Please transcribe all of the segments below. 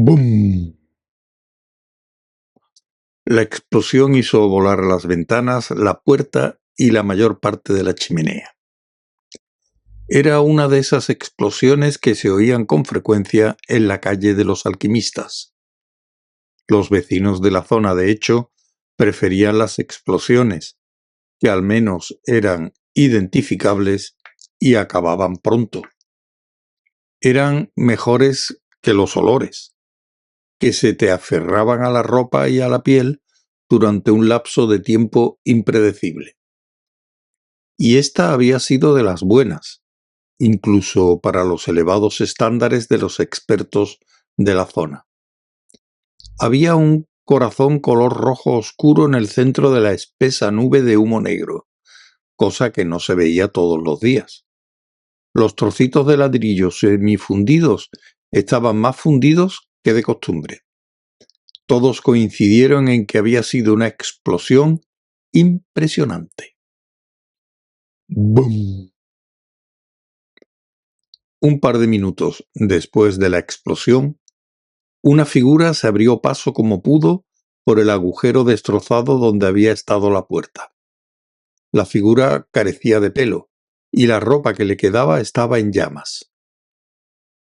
¡Bum! La explosión hizo volar las ventanas, la puerta y la mayor parte de la chimenea. Era una de esas explosiones que se oían con frecuencia en la calle de los alquimistas. Los vecinos de la zona, de hecho, preferían las explosiones, que al menos eran identificables y acababan pronto. Eran mejores que los olores, que se te aferraban a la ropa y a la piel durante un lapso de tiempo impredecible. Y esta había sido de las buenas, incluso para los elevados estándares de los expertos de la zona. Había un corazón color rojo oscuro en el centro de la espesa nube de humo negro, cosa que no se veía todos los días. Los trocitos de ladrillo semifundidos estaban más fundidos que de costumbre. Todos coincidieron en que había sido una explosión impresionante. ¡Bum! Un par de minutos después de la explosión, una figura se abrió paso como pudo por el agujero destrozado donde había estado la puerta. La figura carecía de pelo, y la ropa que le quedaba estaba en llamas.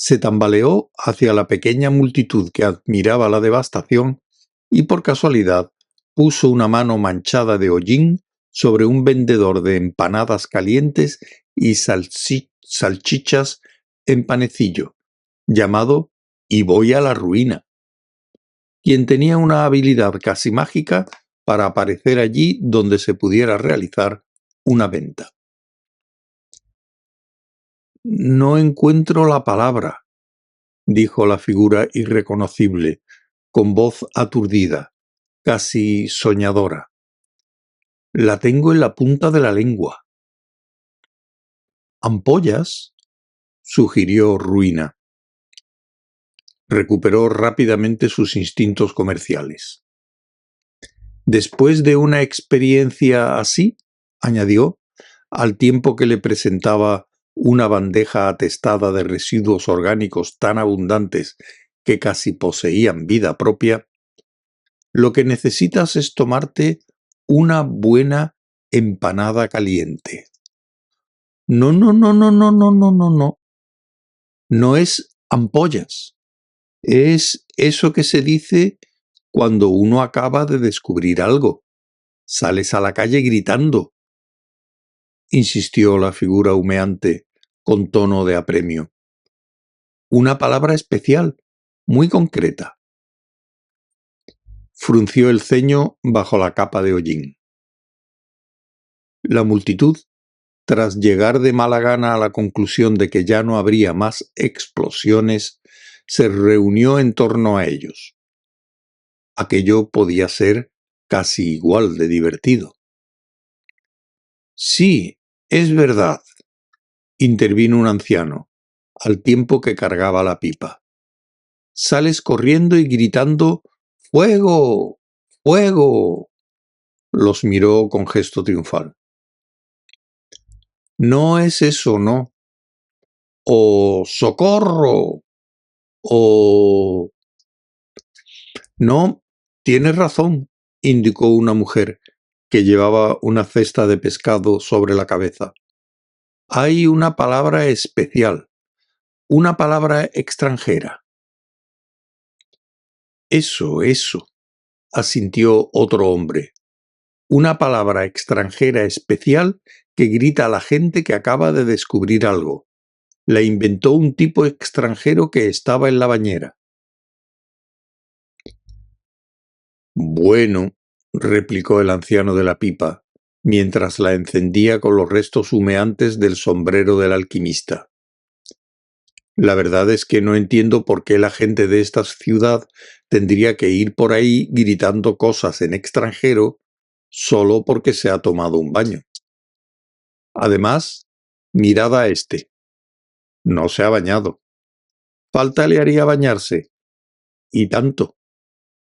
Se tambaleó hacia la pequeña multitud que admiraba la devastación y por casualidad puso una mano manchada de hollín sobre un vendedor de empanadas calientes y salchichas en panecillo, llamado Y voy a la ruina, quien tenía una habilidad casi mágica para aparecer allí donde se pudiera realizar una venta. «No encuentro la palabra», dijo la figura irreconocible, con voz aturdida, casi soñadora. «La tengo en la punta de la lengua». «¿Ampollas?», sugirió Ruina. Recuperó rápidamente sus instintos comerciales. «Después de una experiencia así», añadió, al tiempo que le presentaba una bandeja atestada de residuos orgánicos tan abundantes que casi poseían vida propia, «lo que necesitas es tomarte una buena empanada caliente». «No, no, no, no, no, no, no, no, no. No es ampollas. Es eso que se dice cuando uno acaba de descubrir algo. Sales a la calle gritando», insistió la figura humeante con tono de apremio. «Una palabra especial, muy concreta». Frunció el ceño bajo la capa de hollín. La multitud, tras llegar de mala gana a la conclusión de que ya no habría más explosiones, se reunió en torno a ellos. Aquello podía ser casi igual de divertido. «Sí, es verdad», intervino un anciano, al tiempo que cargaba la pipa. «Sales corriendo y gritando «¡Fuego! ¡Fuego!». Los miró con gesto triunfal. «No es eso, no. O ¡socorro!, o...». «No, tienes razón», indicó una mujer que llevaba una cesta de pescado sobre la cabeza. «Hay una palabra especial, una palabra extranjera». «Eso», asintió otro hombre. «Una palabra extranjera especial que grita a la gente que acaba de descubrir algo. La inventó un tipo extranjero que estaba en la bañera». «Bueno», replicó el anciano de la pipa, mientras la encendía con los restos humeantes del sombrero del alquimista. «La verdad es que no entiendo por qué la gente de esta ciudad tendría que ir por ahí gritando cosas en extranjero solo porque se ha tomado un baño. Además, mirad a este. No se ha bañado. Falta le haría bañarse. Y tanto.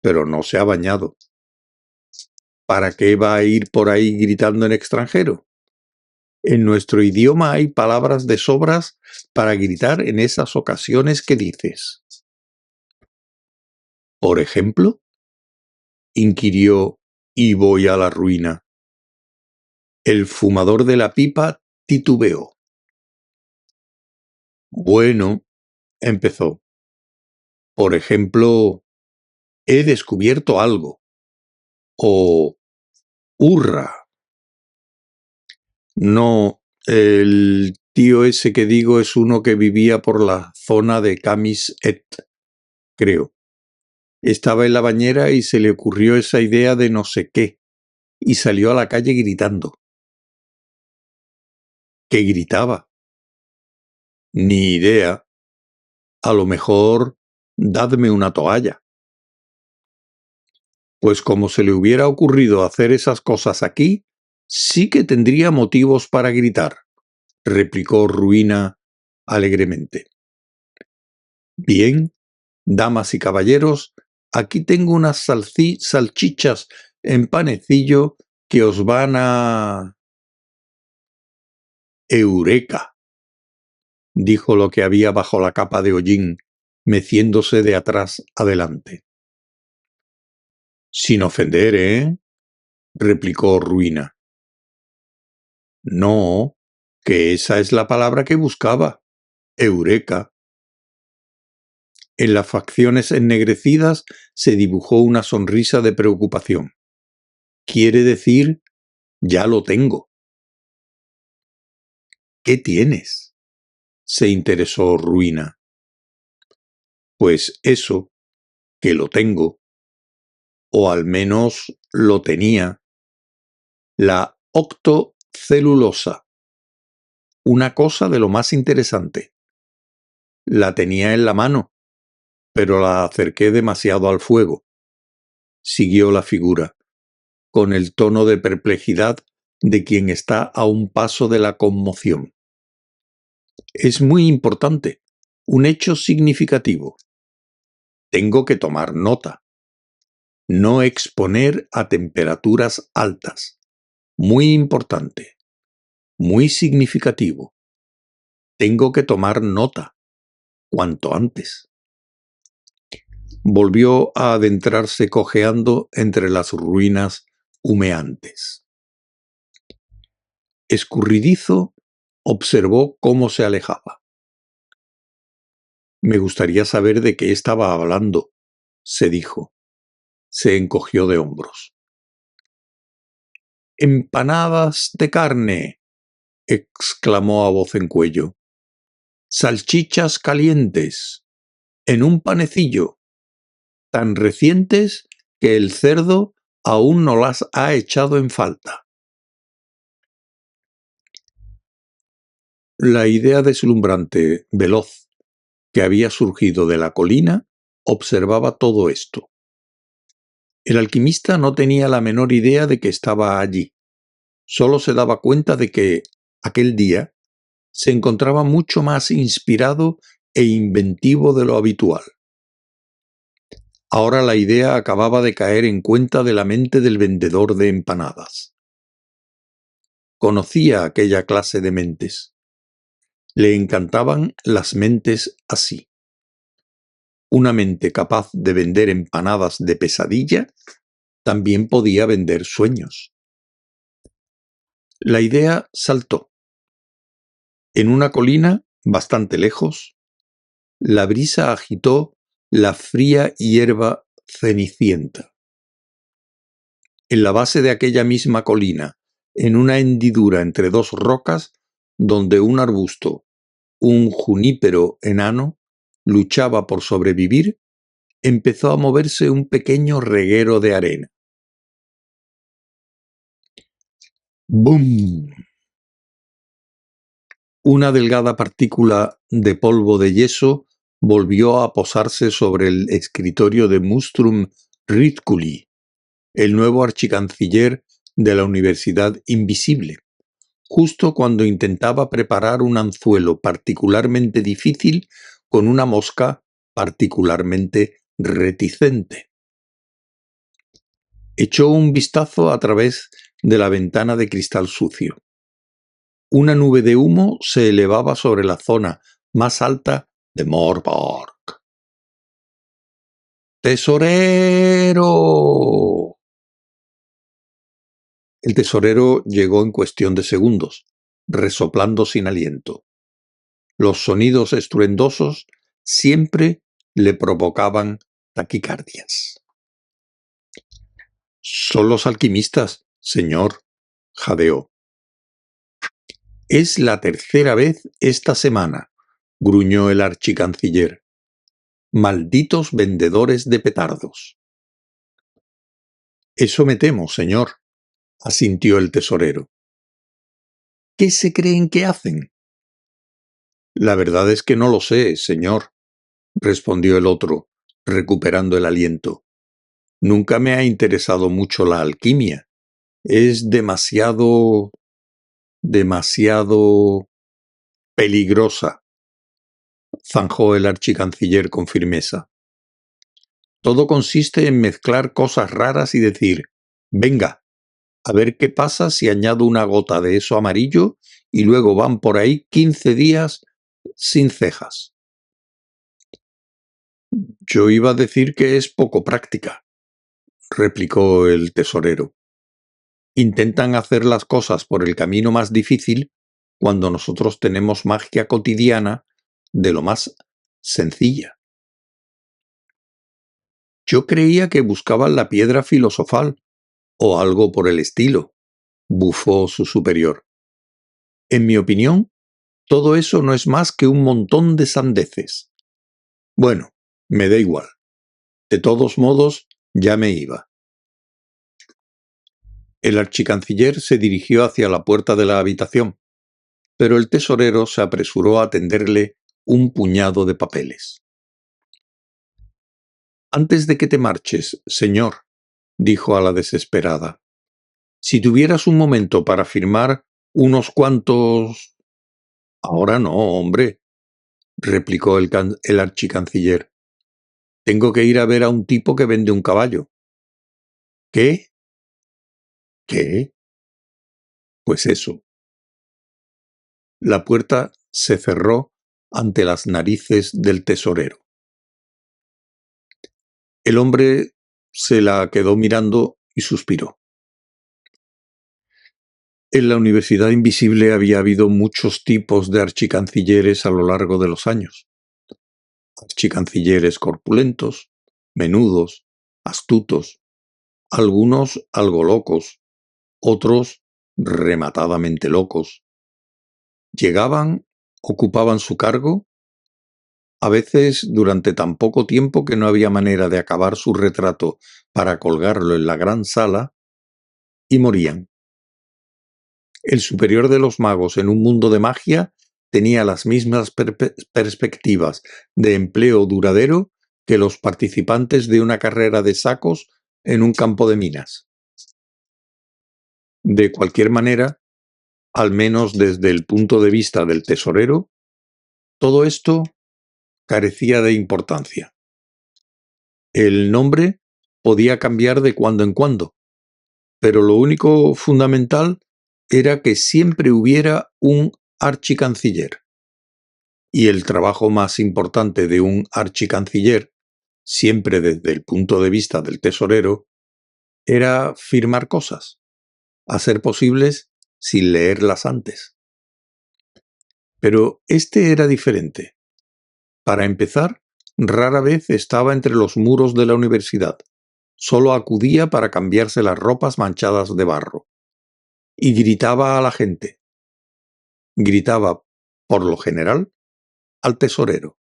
Pero no se ha bañado. ¿Para qué va a ir por ahí gritando en extranjero? En nuestro idioma hay palabras de sobras para gritar en esas ocasiones que dices». ¿Por ejemplo?, inquirió y voy a la ruina. El fumador de la pipa titubeó. Bueno, empezó. Por ejemplo, he descubierto algo. O ¡hurra! No, el tío ese que digo es uno que vivía por la zona de Camis-et, creo. Estaba en la bañera y se le ocurrió esa idea de no sé qué, y salió a la calle gritando. ¿Qué gritaba? Ni idea. A lo mejor, dadme una toalla. Pues como se le hubiera ocurrido hacer esas cosas aquí, sí que tendría motivos para gritar, replicó Ruina alegremente. Bien, damas y caballeros, aquí tengo unas salchichas en panecillo que os van a... ¡Eureka!, dijo lo que había bajo la capa de hollín, meciéndose de atrás adelante. Sin ofender, ¿eh?, replicó Ruina. No, que esa es la palabra que buscaba. Eureka. En las facciones ennegrecidas se dibujó una sonrisa de preocupación. Quiere decir, ya lo tengo. ¿Qué tienes?, se interesó Ruina. Pues eso, que lo tengo, o al menos lo tenía, la octocelulosa, una cosa de lo más interesante. La tenía en la mano, pero la acerqué demasiado al fuego. Siguió la figura, con el tono de perplejidad de quien está a un paso de la conmoción. Es muy importante, un hecho significativo. Tengo que tomar nota. No exponer a temperaturas altas. Muy importante. Muy significativo. Tengo que tomar nota. Cuanto antes. Volvió a adentrarse cojeando entre las ruinas humeantes. Escurridizo observó cómo se alejaba. Me gustaría saber de qué estaba hablando, se dijo. Se encogió de hombros. «¡Empanadas de carne!», exclamó a voz en cuello. «Salchichas calientes, en un panecillo, tan recientes que el cerdo aún no las ha echado en falta». La idea deslumbrante, veloz, que había surgido de la colina, observaba todo esto. El alquimista no tenía la menor idea de que estaba allí. Solo se daba cuenta de que, aquel día, se encontraba mucho más inspirado e inventivo de lo habitual. Ahora la idea acababa de caer en cuenta de la mente del vendedor de empanadas. Conocía aquella clase de mentes. Le encantaban las mentes así. Una mente capaz de vender empanadas de pesadilla también podía vender sueños. La idea saltó. En una colina, bastante lejos, la brisa agitó la fría hierba cenicienta. En la base de aquella misma colina, en una hendidura entre dos rocas, donde un arbusto, un junípero enano, luchaba por sobrevivir, empezó a moverse un pequeño reguero de arena. ¡Bum! Una delgada partícula de polvo de yeso volvió a posarse sobre el escritorio de Mustrum Ridculi, el nuevo archicanciller de la Universidad Invisible, justo cuando intentaba preparar un anzuelo particularmente difícil con una mosca particularmente reticente. Echó un vistazo a través de la ventana de cristal sucio. Una nube de humo se elevaba sobre la zona más alta de Morborg. ¡Tesorero! El tesorero llegó en cuestión de segundos, resoplando sin aliento. Los sonidos estruendosos siempre le provocaban taquicardias. «Son los alquimistas, señor», jadeó. «Es la tercera vez esta semana», gruñó el archicanciller. «Malditos vendedores de petardos». «Eso me temo, señor», asintió el tesorero. «¿Qué se creen que hacen?» «La verdad es que no lo sé, señor», respondió el otro, recuperando el aliento. «Nunca me ha interesado mucho la alquimia. Es demasiado peligrosa», zanjó el archicanciller con firmeza. «Todo consiste en mezclar cosas raras y decir, venga, a ver qué pasa si añado una gota de eso amarillo y luego van por ahí 15 días sin cejas». «Yo iba a decir que es poco práctica», replicó el tesorero. «Intentan hacer las cosas por el camino más difícil cuando nosotros tenemos magia cotidiana de lo más sencilla». «Yo creía que buscaban la piedra filosofal o algo por el estilo», bufó su superior. «En mi opinión, todo eso no es más que un montón de sandeces. Bueno, me da igual. De todos modos, ya me iba». El archicanciller se dirigió hacia la puerta de la habitación, pero el tesorero se apresuró a tenderle un puñado de papeles. «Antes de que te marches, señor», dijo a la desesperada, «si tuvieras un momento para firmar unos cuantos...». «Ahora no, hombre», replicó el archicanciller. «Tengo que ir a ver a un tipo que vende un caballo». «¿Qué? ¿Qué?» «Pues eso». La puerta se cerró ante las narices del tesorero. El hombre se la quedó mirando y suspiró. En la Universidad Invisible había habido muchos tipos de archicancilleres a lo largo de los años. Archicancilleres corpulentos, menudos, astutos, algunos algo locos, otros rematadamente locos. Llegaban, ocupaban su cargo, a veces durante tan poco tiempo que no había manera de acabar su retrato para colgarlo en la gran sala, y morían. El superior de los magos en un mundo de magia tenía las mismas perspectivas de empleo duradero que los participantes de una carrera de sacos en un campo de minas. De cualquier manera, al menos desde el punto de vista del tesorero, todo esto carecía de importancia. El nombre podía cambiar de cuando en cuando, pero lo único fundamental era que siempre hubiera un archicanciller. Y el trabajo más importante de un archicanciller, siempre desde el punto de vista del tesorero, era firmar cosas, a ser posibles sin leerlas antes. Pero este era diferente. Para empezar, rara vez estaba entre los muros de la universidad. Solo acudía para cambiarse las ropas manchadas de barro. Y gritaba a la gente. Gritaba, por lo general, al tesorero.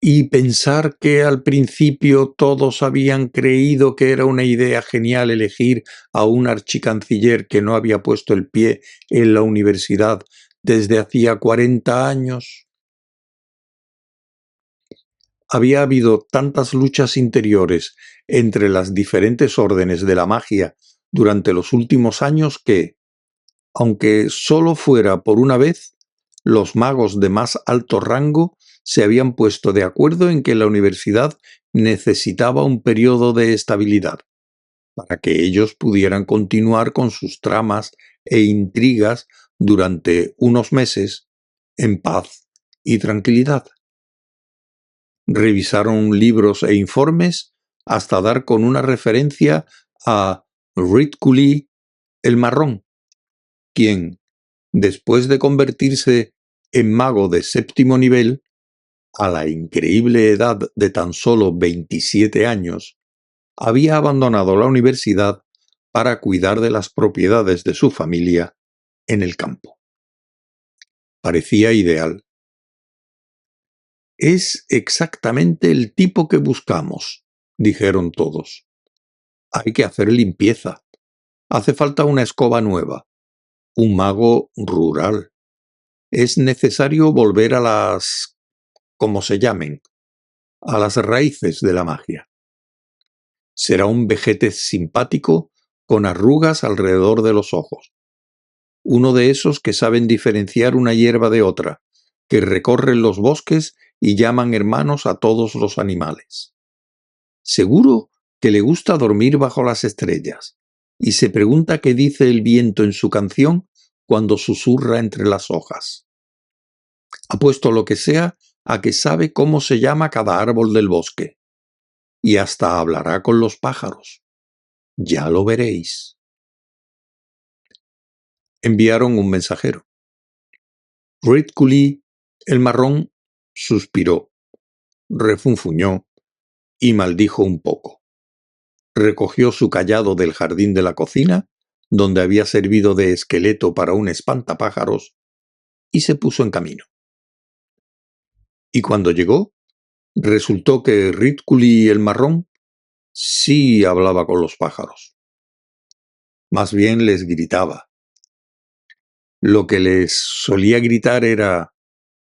Y pensar que al principio todos habían creído que era una idea genial elegir a un archicanciller que no había puesto el pie en la universidad desde hacía 40 años. Había habido tantas luchas interiores entre las diferentes órdenes de la magia durante los últimos años que, aunque solo fuera por una vez, los magos de más alto rango se habían puesto de acuerdo en que la universidad necesitaba un periodo de estabilidad, para que ellos pudieran continuar con sus tramas e intrigas durante unos meses en paz y tranquilidad. Revisaron libros e informes hasta dar con una referencia a Ridcully el Marrón, quien, después de convertirse en mago de 7º nivel, a la increíble edad de tan solo 27 años, había abandonado la universidad para cuidar de las propiedades de su familia en el campo. Parecía ideal. «Es exactamente el tipo que buscamos», dijeron todos. «Hay que hacer limpieza. Hace falta una escoba nueva. Un mago rural. Es necesario volver a las... como se llamen, a las raíces de la magia. Será un vejete simpático con arrugas alrededor de los ojos. Uno de esos que saben diferenciar una hierba de otra, que recorren los bosques y llaman hermanos a todos los animales. Seguro que le gusta dormir bajo las estrellas y se pregunta qué dice el viento en su canción cuando susurra entre las hojas. Apuesto lo que sea a que sabe cómo se llama cada árbol del bosque y hasta hablará con los pájaros. Ya lo veréis». Enviaron un mensajero. Ridcully el Marrón suspiró, refunfuñó y maldijo un poco. Recogió su cayado del jardín de la cocina, donde había servido de esqueleto para un espantapájaros, y se puso en camino. Y cuando llegó, resultó que Ridcully el Marrón sí hablaba con los pájaros. Más bien les gritaba. Lo que les solía gritar era: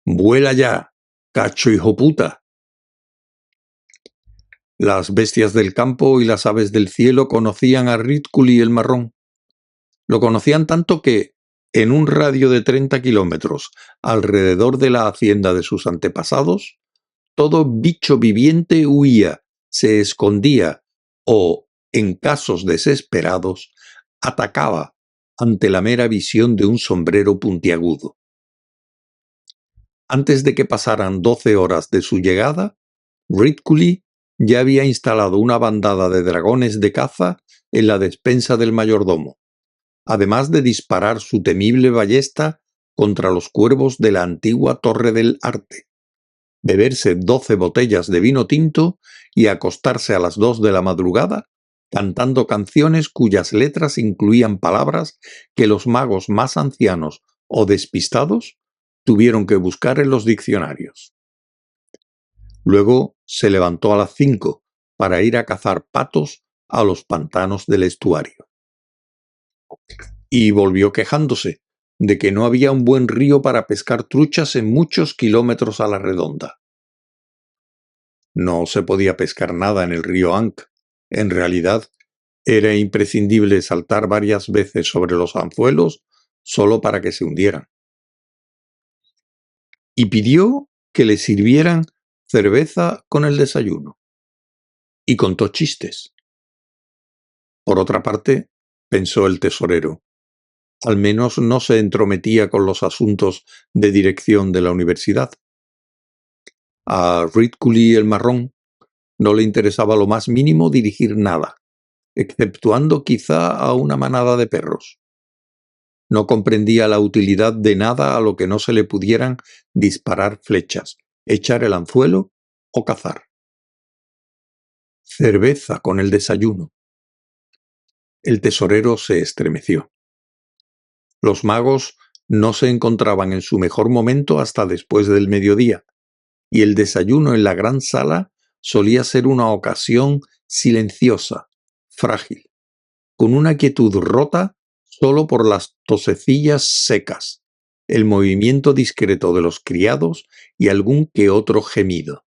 «¡Vuela ya, cacho hijo puta!». Las bestias del campo y las aves del cielo conocían a Ridcully el Marrón. Lo conocían tanto que, en un radio de 30 kilómetros alrededor de la hacienda de sus antepasados, todo bicho viviente huía, se escondía o, en casos desesperados, atacaba ante la mera visión de un sombrero puntiagudo. Antes de que pasaran 12 horas de su llegada, Ridcully ya había instalado una bandada de dragones de caza en la despensa del mayordomo, además de disparar su temible ballesta contra los cuervos de la antigua Torre del Arte, beberse 12 botellas de vino tinto y acostarse a las 2 de la madrugada cantando canciones cuyas letras incluían palabras que los magos más ancianos o despistados tuvieron que buscar en los diccionarios. Luego se levantó a las 5 para ir a cazar patos a los pantanos del estuario. Y volvió quejándose de que no había un buen río para pescar truchas en muchos kilómetros a la redonda. No se podía pescar nada en el río Ankh. En realidad, era imprescindible saltar varias veces sobre los anzuelos solo para que se hundieran. Y pidió que le sirvieran cerveza con el desayuno. Y contó chistes. Por otra parte, pensó el tesorero, al menos no se entrometía con los asuntos de dirección de la universidad. A Ridcully el Marrón no le interesaba lo más mínimo dirigir nada, exceptuando quizá a una manada de perros. No comprendía la utilidad de nada a lo que no se le pudieran disparar flechas, echar el anzuelo o cazar. Cerveza con el desayuno. El tesorero se estremeció. Los magos no se encontraban en su mejor momento hasta después del mediodía, y el desayuno en la gran sala solía ser una ocasión silenciosa, frágil, con una quietud rota solo por las tosecillas secas, el movimiento discreto de los criados y algún que otro gemido.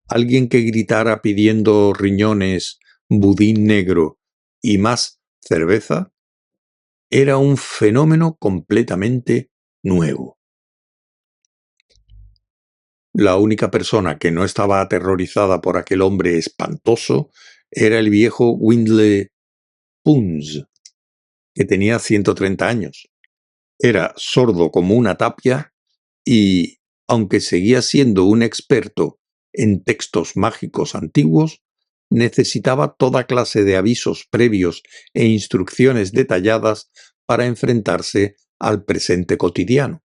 Alguien que gritara pidiendo riñones, budín negro y más cerveza era un fenómeno completamente nuevo. La única persona que no estaba aterrorizada por aquel hombre espantoso era el viejo Windle Pons, que tenía 130 años. Era sordo como una tapia y, aunque seguía siendo un experto en textos mágicos antiguos, necesitaba toda clase de avisos previos e instrucciones detalladas para enfrentarse al presente cotidiano.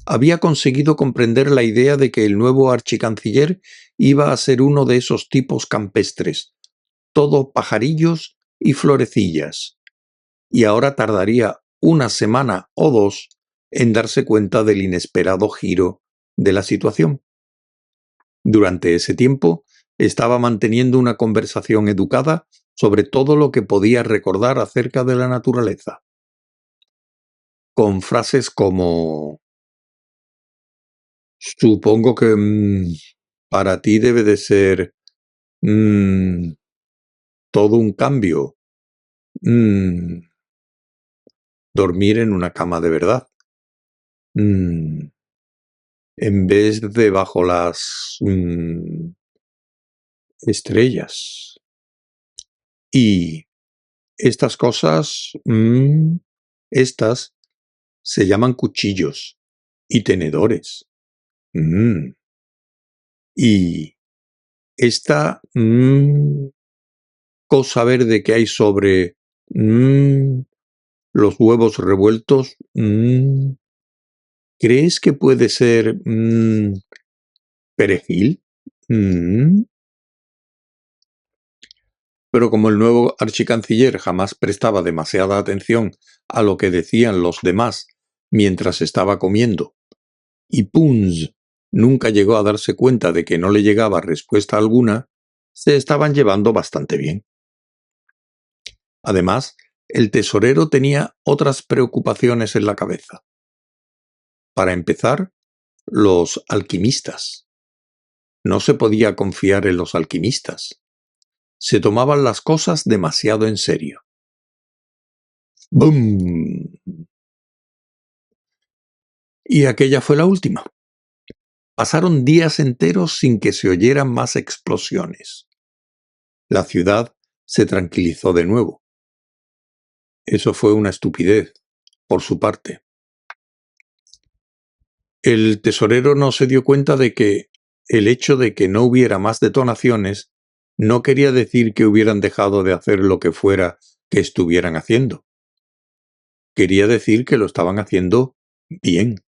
Había conseguido comprender la idea de que el nuevo archicanciller iba a ser uno de esos tipos campestres, todo pajarillos y florecillas, y ahora tardaría una semana o dos en darse cuenta del inesperado giro de la situación. Durante ese tiempo, estaba manteniendo una conversación educada sobre todo lo que podía recordar acerca de la naturaleza, con frases como supongo que para ti debe de ser mm, todo un cambio dormir en una cama de verdad, mm, en vez de bajo las estrellas. Y estas cosas, estas se llaman cuchillos y tenedores. Y esta cosa verde que hay sobre los huevos revueltos, ¿crees que puede ser perejil? Pero como el nuevo archicanciller jamás prestaba demasiada atención a lo que decían los demás mientras estaba comiendo, y Punz nunca llegó a darse cuenta de que no le llegaba respuesta alguna, se estaban llevando bastante bien. Además, el tesorero tenía otras preocupaciones en la cabeza. Para empezar, los alquimistas. No se podía confiar en los alquimistas. Se tomaban las cosas demasiado en serio. ¡Bum! Y aquella fue la última. Pasaron días enteros sin que se oyeran más explosiones. La ciudad se tranquilizó de nuevo. Eso fue una estupidez, por su parte. El tesorero no se dio cuenta de que el hecho de que no hubiera más detonaciones no quería decir que hubieran dejado de hacer lo que fuera que estuvieran haciendo. Quería decir que lo estaban haciendo bien.